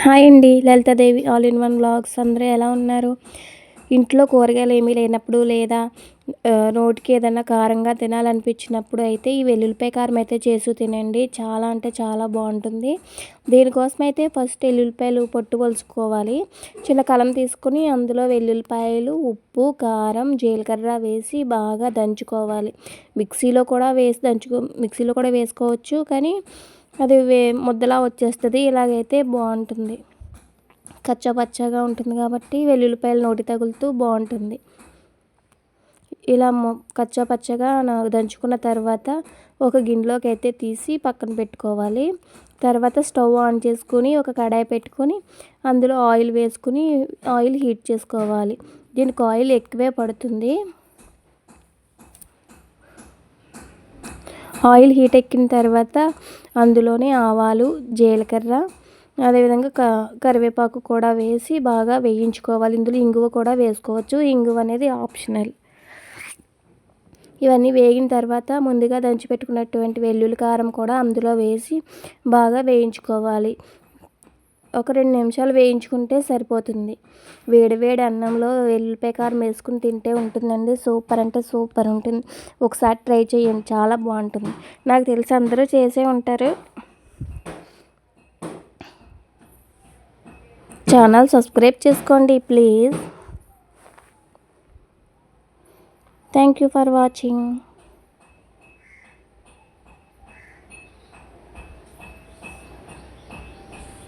Hi అండి. Lalithadevi all in one vlogs. అందరూ ఎలా ఉన్నారు? ఇంట్లో కూరగాయలు ఏమీ లేనప్పుడు లేదా నోటికి ఏదైనా కారంగా తినాలనిపించినప్పుడు అయితే ఈ వెల్లుల్లిపాయ కారం అయితే చేసి తినండి. చాలా అంటే చాలా బాగుంటుంది. దీనికోసం అయితే ఫస్ట్ ఎల్లుల్లిపాయలు పొట్టు పొలుచుకోవాలి. చిన్న కలం తీసుకుని అందులో వెల్లుల్లిపాయలు, ఉప్పు, కారం, జీలకర్ర వేసి బాగా దంచుకోవాలి. మిక్సీలో కూడా వేసుకోవచ్చు, కానీ అది ముద్దలా వచ్చేస్తుంది. ఇలాగైతే బాగుంటుంది. కచ్చా పచ్చగా ఉంటుంది కాబట్టి వెల్లుల్లిపాయలు నోటి తగులుతూ బాగుంటుంది. ఇలా కచ్చా పచ్చగా దంచుకున్న తర్వాత ఒక గిన్నెలోకి అయితే తీసి పక్కన పెట్టుకోవాలి. తర్వాత స్టవ్ ఆన్ చేసుకుని ఒక కడాయి పెట్టుకొని అందులో ఆయిల్ వేసుకుని ఆయిల్ హీట్ చేసుకోవాలి. దీనికి ఆయిల్ ఎక్కువే పడుతుంది. ఆయిల్ హీట్ ఎక్కిన తర్వాత అందులోనే ఆవాలు, జీలకర్ర, అదేవిధంగా కరివేపాకు కూడా వేసి బాగా వేయించుకోవాలి. ఇందులో ఇంగువ కూడా వేసుకోవచ్చు. ఇంగువ అనేది ఆప్షనల్. ఇవన్నీ వేగిన తర్వాత ముందుగా దంచిపెట్టుకున్నటువంటి వెల్లుల్లి కారం కూడా అందులో వేసి బాగా వేయించుకోవాలి. ఒక 2 నిమిషాలు వేయించుకుంటే సరిపోతుంది. వేడి వేడి అన్నంలో వెల్లుల్లిపాయ కారం వేసుకుని తింటే ఉంటుందండి. సూపర్ అంటే సూపర్ ఉంటుంది. ఒకసారి ట్రై చేయండి, చాలా బాగుంటుంది. నాకు తెలిసి అందరూ చేసే ఉంటారు. ఛానల్ సబ్స్క్రైబ్ చేసుకోండి please. Thank you for watching.